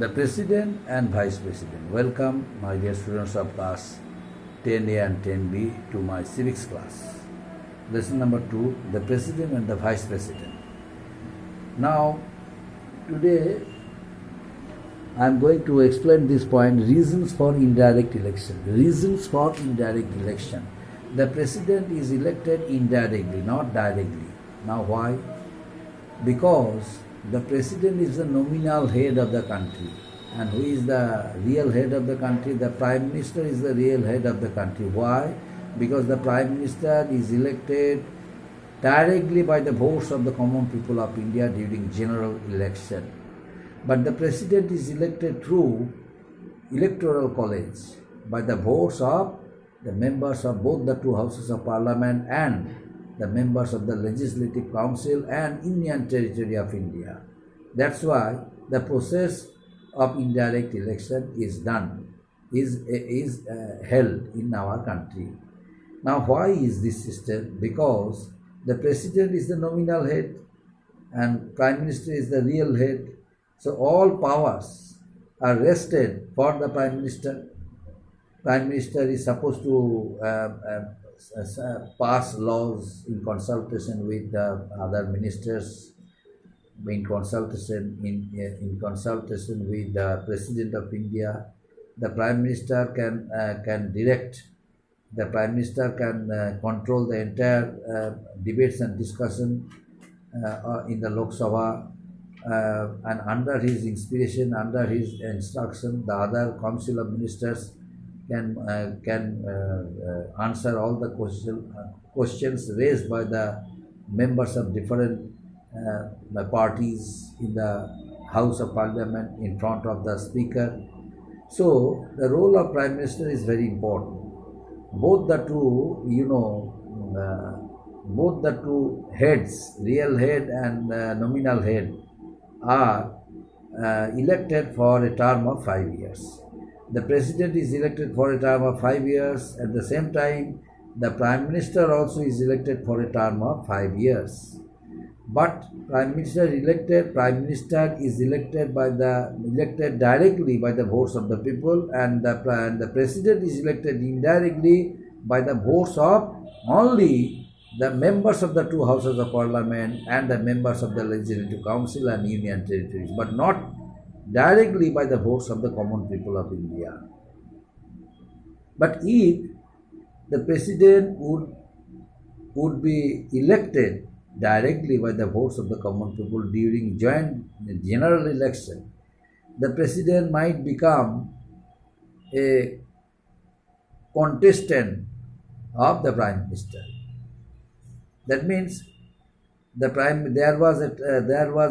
The President and Vice President. Welcome, my dear students of class 10A and 10B to my civics class. Lesson number 2, the President and the Vice President. Now, today I am going to explain this point, reasons for indirect election. Reasons for indirect election. The President is elected indirectly, not directly. Now why? Because the President is the nominal head of the country. And who is the real head of the country? The Prime Minister is the real head of the country. Why? Because the Prime Minister is elected directly by the votes of the common people of India during general election. But the President is elected through electoral college by the votes of the members of both the two houses of parliament and the members of the Legislative Council and Union Territory of India. That's why the process of indirect election is held in our country. Now, why is this system? Because the President is the nominal head and Prime Minister is the real head. So all powers are vested for the Prime Minister. Prime Minister is supposed to pass laws in consultation with the other ministers, in consultation with the President of India. The Prime Minister can direct. The Prime Minister can control the entire debates and discussion in the Lok Sabha, and under his inspiration, under his instruction, the other Council of Ministers can answer all the questions raised by the members of different parties in the House of Parliament in front of the Speaker. So the role of Prime Minister is very important. Both the two, both the two heads, real head and nominal head, are elected for a term of 5 years. The President is elected for a term of 5 years. At the same time, the Prime Minister also is elected for a term of 5 years. But Prime Minister is elected directly by the votes of the people, and the President is elected indirectly by the votes of only the members of the two houses of parliament and the members of the Legislative Council and Union Territories, but not directly by the votes of the common people of India. But if the President would be elected directly by the votes of the common people during joint general election, the President might become a contestant of the Prime Minister. That means there was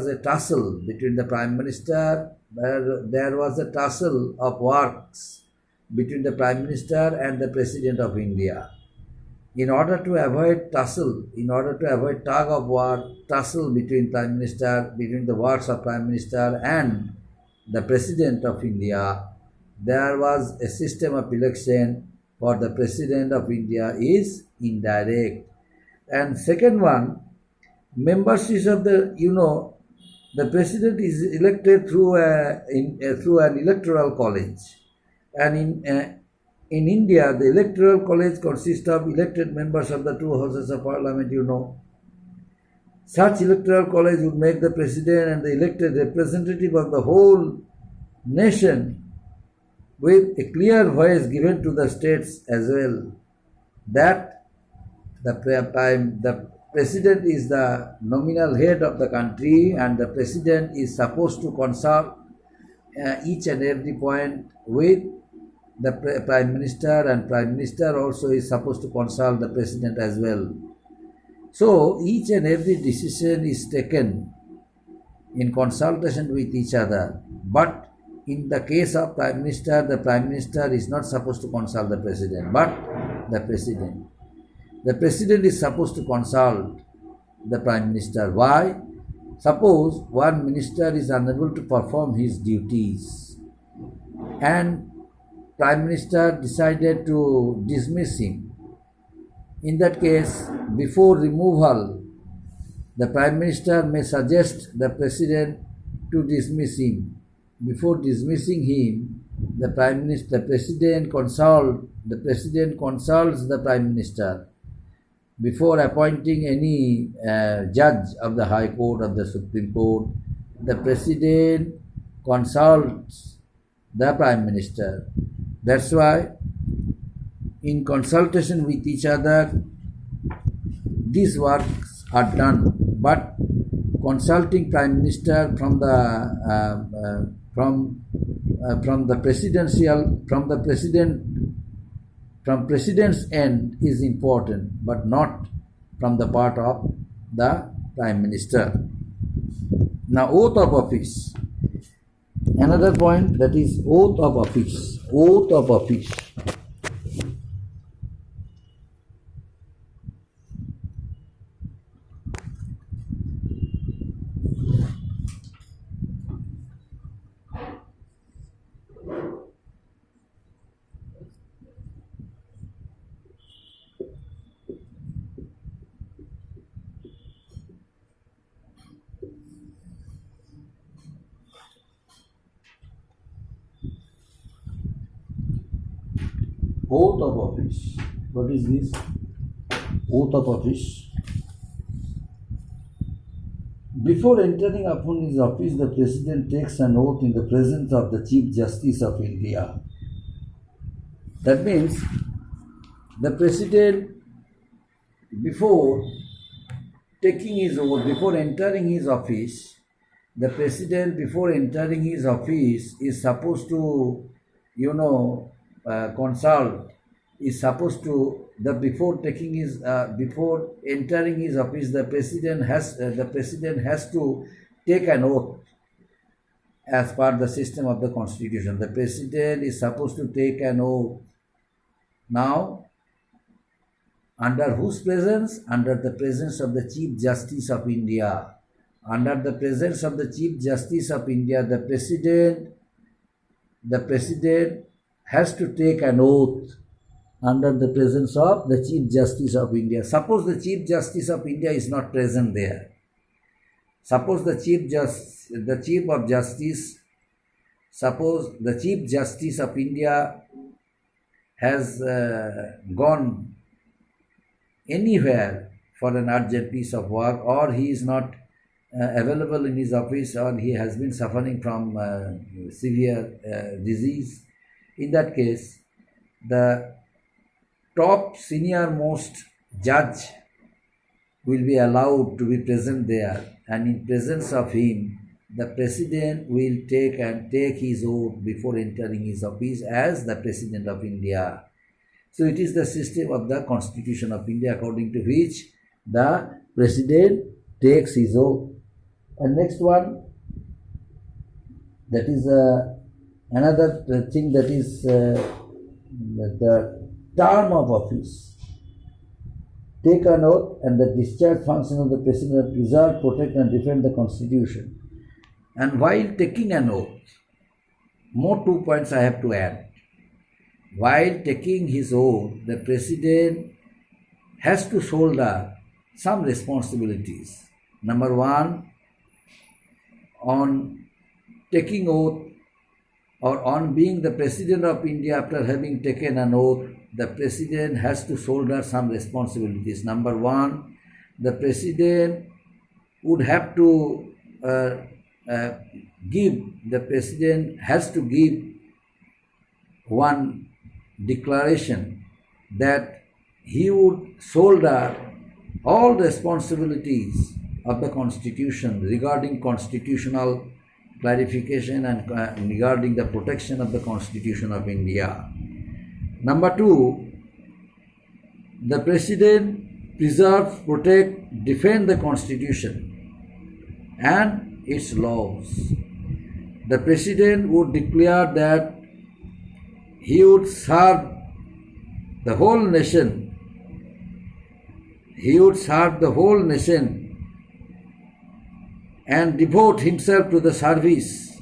a tussle between the Prime Minister. There was a tussle of works between the Prime Minister and the President of India. In order to avoid tussle, in order to avoid tug of war, tussle between the works of Prime Minister and the President of India, there was a system of election for the President of India is indirect. And second one, membership of the President is elected through an electoral college, and in India, the electoral college consists of elected members of the two houses of parliament. Such electoral college would make the President and the elected representative of the whole nation, with a clear voice given to the states as well, that the President is the nominal head of the country, and the President is supposed to consult each and every point with the Prime Minister, and Prime Minister also is supposed to consult the President as well. So each and every decision is taken in consultation with each other. But in the case of Prime Minister, the Prime Minister is not supposed to consult the President, but the President. The President is supposed to consult the Prime Minister. Why? Suppose one minister is unable to perform his duties and Prime Minister decided to dismiss him. In that case, before removal, the Prime Minister may suggest the President to dismiss him. before dismissing him, the president consults the prime minister. Before appointing any judge of the High Court or the Supreme Court, the president consults the prime minister. That's why, in consultation with each other, these works are done. But consulting prime minister from president's end is important, but not from the part of the prime minister. Now, oath of office. Another point, that is oath of office. Oath of office. Oath of office. What is this? Oath of office. Before entering upon his office, the president takes an oath in the presence of the Chief Justice of India. That means the president, before taking his oath, before entering his office, the president, before entering his office, is supposed to, consult, is supposed to, before entering his office, the president has to take an oath as per the system of the constitution. The president is supposed to take an oath. Now, under whose presence? Under the presence of the Chief Justice of India. Under the presence of the Chief Justice of India, the president has to take an oath under the presence of the Chief Justice of India. Suppose the Chief Justice of India is not present there. Suppose the Chief Justice of India has gone anywhere for an urgent piece of work, or he is not available in his office, or he has been suffering from severe disease. In that case, the top senior most judge will be allowed to be present there, and in presence of him, the president will take his oath before entering his office as the President of India. So it is the system of the Constitution of India, according to which the president takes his oath. And next one, that is another thing, that is the term of office. Take an oath, and the discharge function of the president: preserve, protect, and defend the Constitution. And while taking an oath, more 2 points I have to add. While taking his oath, the president has to shoulder some responsibilities. Number one, on taking oath, or on being the President of India, after having taken an oath, the president has to shoulder some responsibilities. Number one, the president would have to has to give one declaration that he would shoulder all responsibilities of the Constitution regarding constitutional clarification and regarding the protection of the Constitution of India. Number two, the president preserve, protect, defend the Constitution and its laws. The president would declare that he would serve the whole nation. He would serve the whole nation and devote himself to the service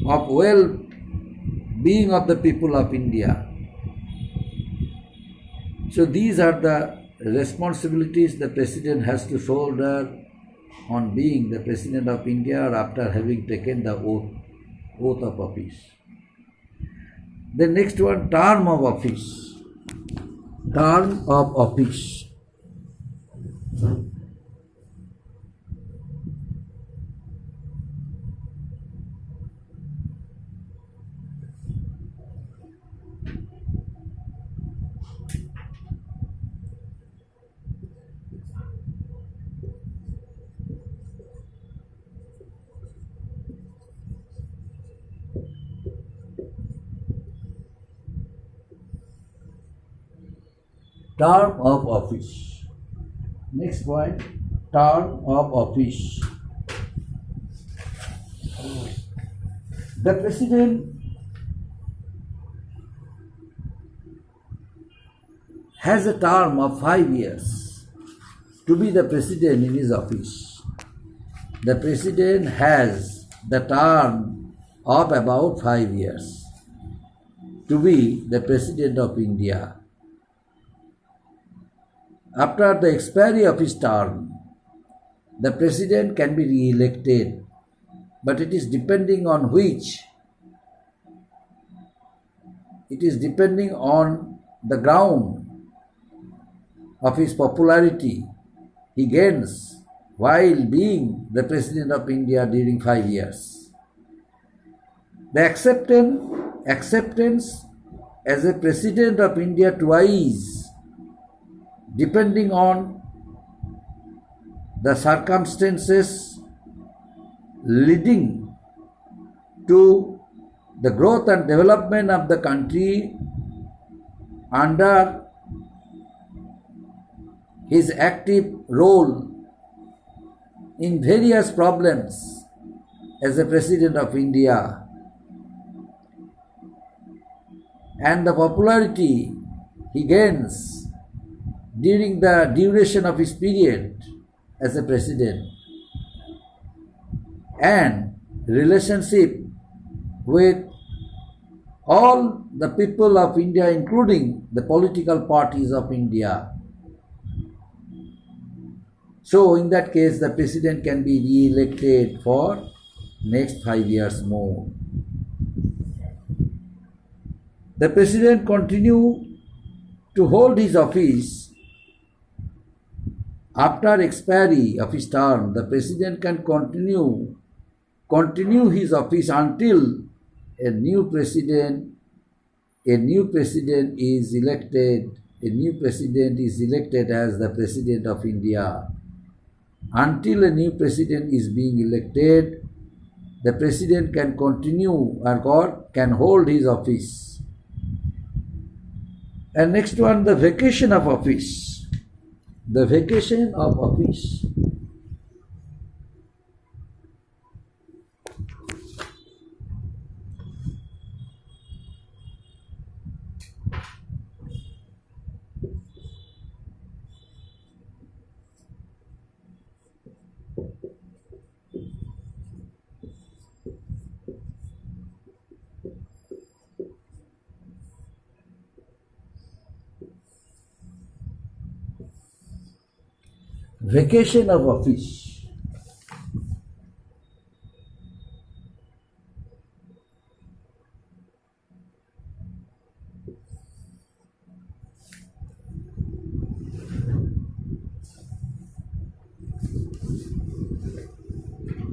of well-being of the people of India. So these are the responsibilities the president has to shoulder on being the President of India, or after having taken the oath oath of office. The next one, term of office. Term of office. Term of office. Next point, term of office. The President has a term of 5 years to be the President in his office. The President has the term of about 5 years to be the President of India. After the expiry of his term, the President can be re-elected, but it is depending on which? It is depending on the ground of his popularity he gains while being the President of India during 5 years. The acceptance as a President of India twice, depending on the circumstances leading to the growth and development of the country under his active role in various problems as a President of India, and the popularity he gains during the duration of his period as a President, and relationship with all the people of India, including the political parties of India. So in that case, the President can be re-elected for next 5 years more. The President continue to hold his office after expiry of his term. The President can continue his office until a new president is elected. A new president is elected as the President of India. Until a new president is being elected, the President can continue or can hold his office. And next one, the vacation of office. The vacation of office. Vacation of office.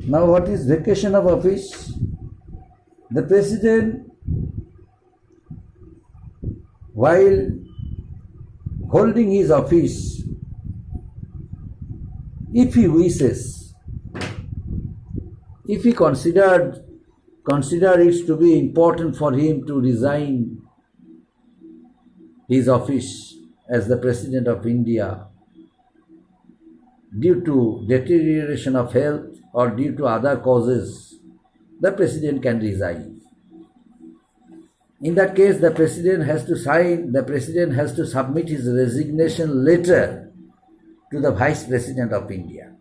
Now what is vacation of office? The President, while holding his office, if he wishes, if he consider it to be important for him to resign his office as the President of India due to deterioration of health or due to other causes, the President can resign. In that case, the President has to submit his resignation letter to the Vice President of India.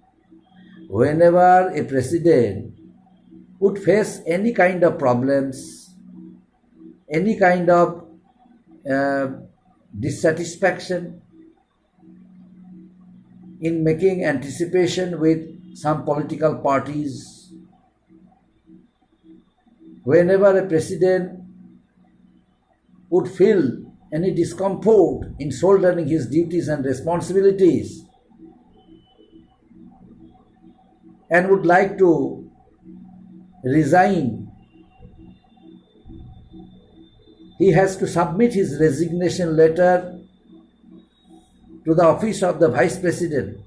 Whenever a President would face any kind of problems, any kind of dissatisfaction in making anticipation with some political parties, whenever a president would feel any discomfort in shouldering his duties and responsibilities and would like to resign, he has to submit his resignation letter to the office of the Vice President,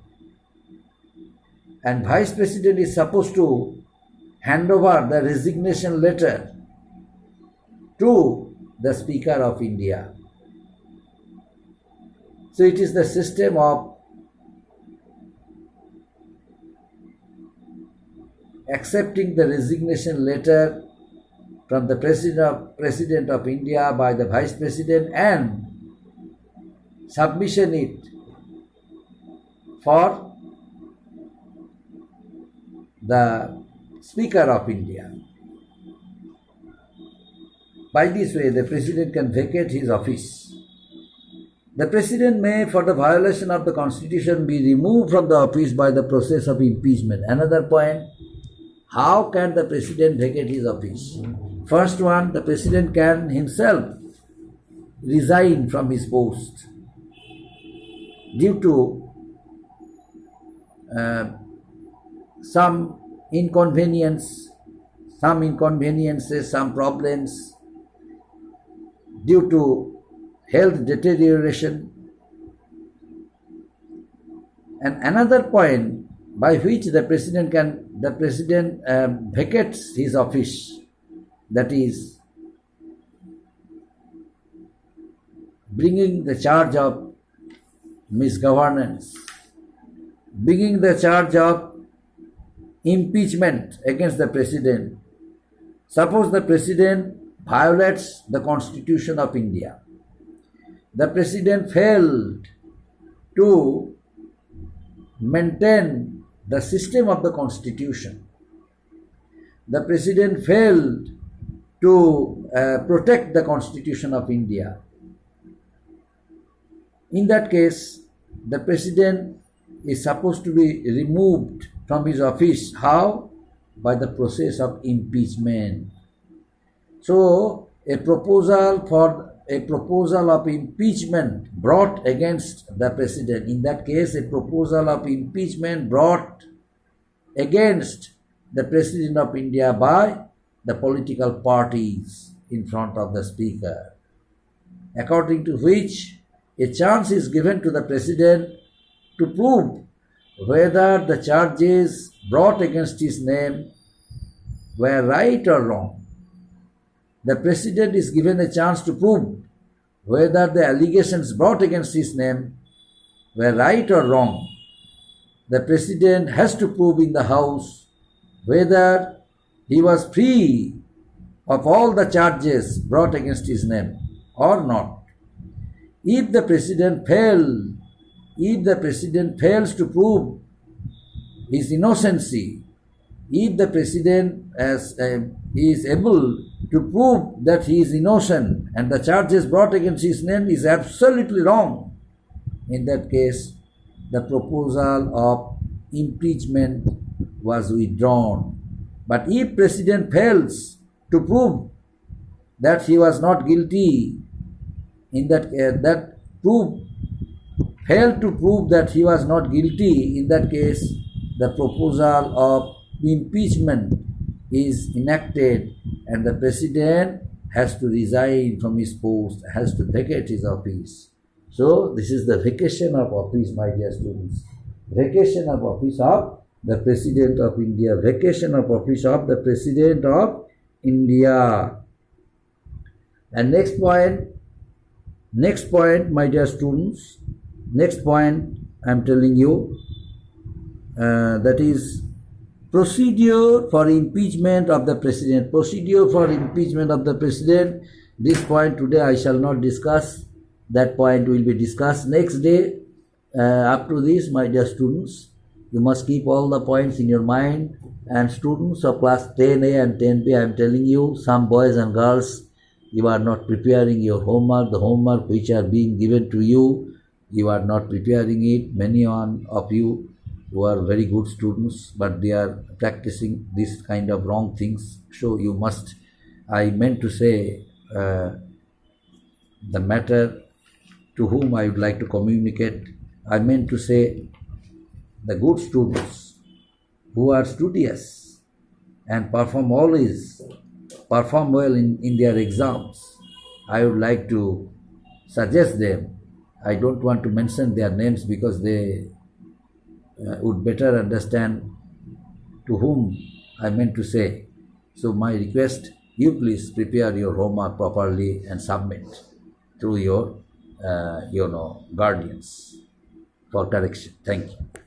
and Vice President is supposed to hand over the resignation letter to the Speaker of India. So it is the system of accepting the resignation letter from the President of India by the Vice President and submission it for the Speaker of India. By this way, the President can vacate his office. The President may, for the violation of the Constitution, be removed from the office by the process of impeachment. Another point, how can the President vacate his office? First one, the President can himself resign from his post due to some inconveniences, some problems, due to health deterioration. And another point by which the President vacates his office, that is bringing the charge of misgovernance, bringing the charge of impeachment against the President. Suppose the President violates the Constitution of India. The President failed to maintain the system of the Constitution. The President failed to protect the Constitution of India. In that case, the President is supposed to be removed from his office. How? By the process of impeachment. So, a proposal of impeachment brought against the President, in that case, a proposal of impeachment brought against the President of India by the political parties in front of the Speaker, according to which a chance is given to the President to prove whether the charges brought against his name were right or wrong. The President is given a chance to prove whether the allegations brought against his name were right or wrong. The President has to prove in the House whether he was free of all the charges brought against his name or not. If the President fails to prove his innocency, if the President is able to prove that he is innocent and the charges brought against his name is absolutely wrong, in that case, the proposal of impeachment was withdrawn. But if President fails to prove that he was not guilty, failed to prove that he was not guilty, in that case, the proposal of impeachment is enacted and the President has to resign from his post, has to vacate his office. So, this is the vacation of office, my dear students. Vacation of office of the President of India. Vacation of office of the President of India. And next point, my dear students, next point I am telling you, that is procedure for impeachment of the President. Procedure for impeachment of the President. This point today I shall not discuss. That point will be discussed next day. Up to this, my dear students, you must keep all the points in your mind. And students of class 10A and 10B, I am telling you, some boys and girls, you are not preparing your homework, the homework which are being given to you, you are not preparing it. Many of you who are very good students, but they are practicing this kind of wrong things. So you must I meant to say the matter to whom I would like to communicate. I meant to say the good students who are studious and perform well in their exams. I would like to suggest them. I don't want to mention their names because they would better understand to whom I meant to say. So my request, you please prepare your homework properly and submit through your guardians for correction. Thank you.